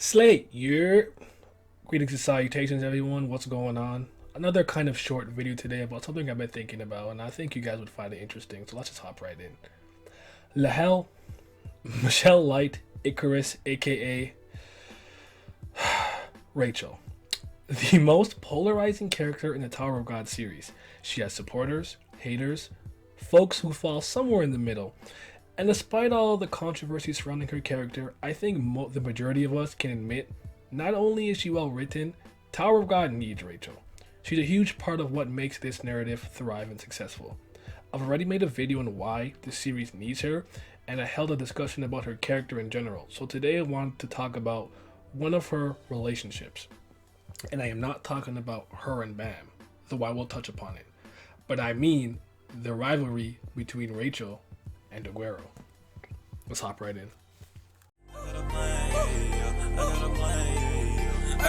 Slate, your greetings and salutations, everyone. What's going on? Another kind of short video today about something I've been thinking about, and I think you guys would find it interesting. So let's just hop right in. Lahel, Michelle Light, Icarus, aka Rachel, the most polarizing character in the Tower of God series. She has supporters, haters, folks who fall somewhere in the middle. And despite all the controversy surrounding her character, I think the majority of us can admit not only is she well written, Tower of God needs Rachel. She's a huge part of what makes this narrative thrive and successful. I've already made a video on why the series needs her, and I held a discussion about her character in general. So today I wanted to talk about one of her relationships. And I am not talking about her and Bam, though I will touch upon it. But I mean the rivalry between Rachel and Aguero. Let's hop right in. I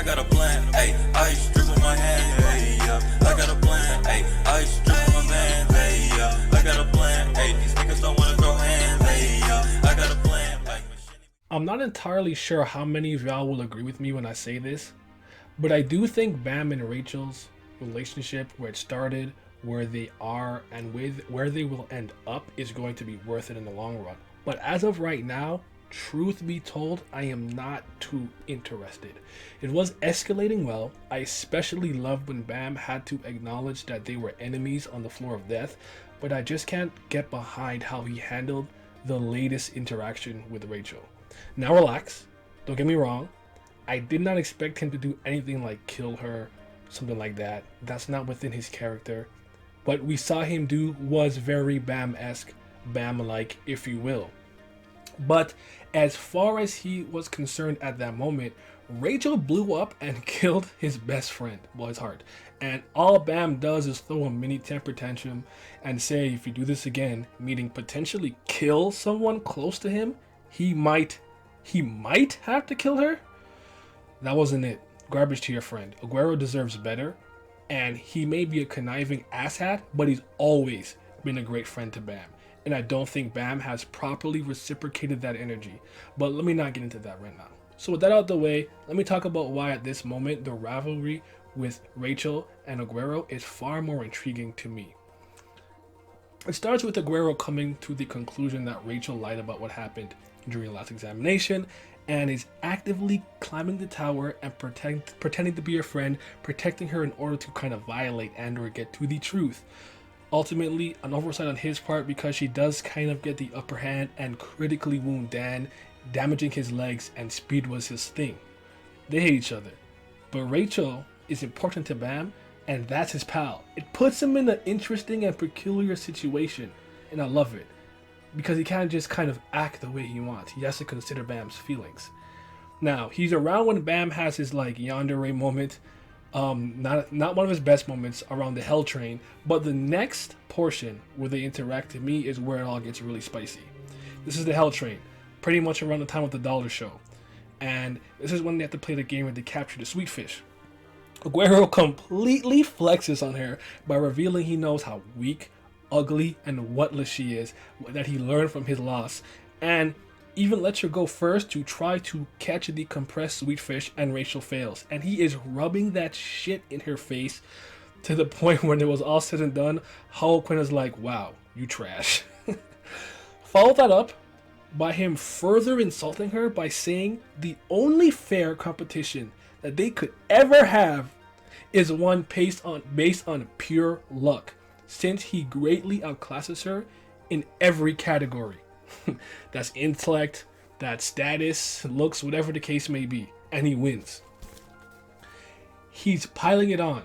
got a plan, ayy, ice drip on my hand, ayy, I got a plan, ayy, ice drip on my man, ayy, I got a plan, ayy, these niggas don't wanna throw hands, ayy, I got a plan, like I'm not entirely sure how many of y'all will agree with me when I say this, but I do think Bam and Rachel's relationship, where it started, where they are, and with where they will end up is going to be worth it in the long run. But as of right now, truth be told, I am not too interested. It was escalating well. I especially loved when Bam had to acknowledge that they were enemies on the floor of death, but I just can't get behind how he handled the latest interaction with Rachel. Now relax, don't get me wrong, I did not expect him to do anything like kill her, something like that. That's not within his character. What we saw him do was very Bam-esque, Bam-like, if you will. But as far as he was concerned at that moment, Rachel blew up and killed his best friend, well, his heart. And all Bam does is throw a mini temper tantrum and say, if you do this again, meaning potentially kill someone close to him, he might have to kill her. That wasn't it. Garbage to your friend. Aguero deserves better. And he may be a conniving asshat, but he's always been a great friend to Bam. And I don't think Bam has properly reciprocated that energy. But let me not get into that right now. So with that out the way, let me talk about why at this moment the rivalry with Rachel and Aguero is far more intriguing to me. It starts with Aguero coming to the conclusion that Rachel lied about what happened during the last examination, and is actively climbing the tower and pretending to be her friend, protecting her in order to kind of violate and or get to the truth. Ultimately, an oversight on his part because she does kind of get the upper hand and critically wound Dan, damaging his legs, and speed was his thing. They hate each other. But Rachel is important to Bam, and that's his pal. It puts him in an interesting and peculiar situation, and I love it. Because he can't just kind of act the way he wants. He has to consider Bam's feelings. Now, he's around when Bam has his like yandere moment. Not one of his best moments around the Hell Train. But the next portion where they interact to me is where it all gets really spicy. This is the Hell Train. Pretty much around the time of the Dollar Show. And this is when they have to play the game where they capture the sweet fish. Aguero completely flexes on her by revealing he knows how weak, ugly, and whatless she is, that he learned from his loss, and even lets her go first to try to catch the compressed sweet fish, and Rachel fails, and he is rubbing that shit in her face to the point when it was all said and done, Khun is like, wow, you trash. Follow that up by him further insulting her by saying the only fair competition that they could ever have is one based on pure luck, since he greatly outclasses her in every category. That's intellect, that's status, looks, whatever the case may be, and he wins. He's piling it on.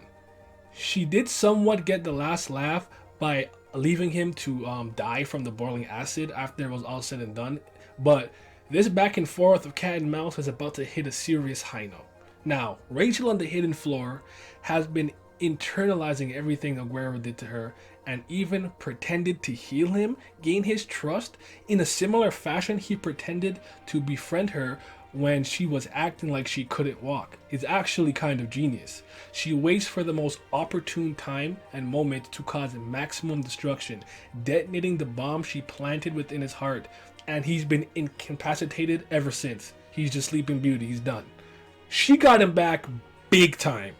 She did somewhat get the last laugh by leaving him to die from the boiling acid after it was all said and done, but this back and forth of cat and mouse is about to hit a serious high note. Now, Rachel on the hidden floor has been internalizing everything Aguero did to her, and even pretended to heal him, gain his trust. In a similar fashion, he pretended to befriend her when she was acting like she couldn't walk. It's actually kind of genius. She waits for the most opportune time and moment to cause maximum destruction, detonating the bomb she planted within his heart, and he's been incapacitated ever since. He's just Sleeping Beauty. He's done. She got him back big time.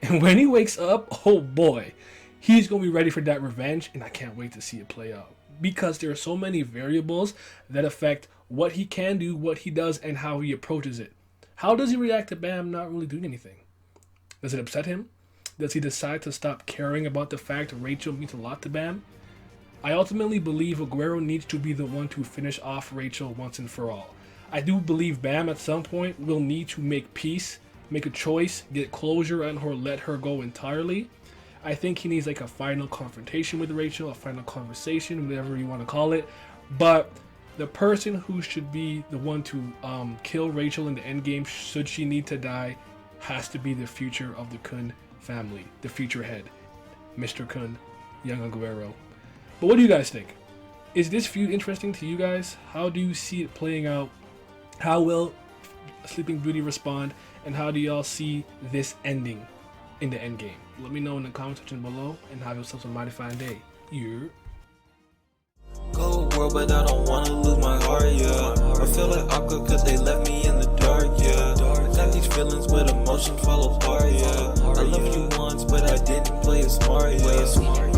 And when he wakes up, oh boy, he's going to be ready for that revenge. And I can't wait to see it play out. Because there are so many variables that affect what he can do, what he does, and how he approaches it. How does he react to Bam not really doing anything? Does it upset him? Does he decide to stop caring about the fact Rachel means a lot to Bam? I ultimately believe Aguero needs to be the one to finish off Rachel once and for all. I do believe Bam at some point will need to make peace, make a choice, get closure on her, let her go entirely. I think he needs like a final confrontation with Rachel, a final conversation, whatever you want to call it. But the person who should be the one to kill Rachel in the endgame, should she need to die, has to be the future of the Khun family, the future head, Mr. Khun, young Aguero. But what do you guys think? Is this feud interesting to you guys? How do you see it playing out? How will Sleeping Beauty respond? And how do y'all see this ending in the endgame? Let me know in the comment section below, and have yourselves a mighty fine day. Cold world, but I don't wanna lose my heart, yeah. I feel like awkward cause they left me in the dark, yeah. I got these feelings but emotions fall apart, yeah. I loved you once but I didn't play it smart, yeah.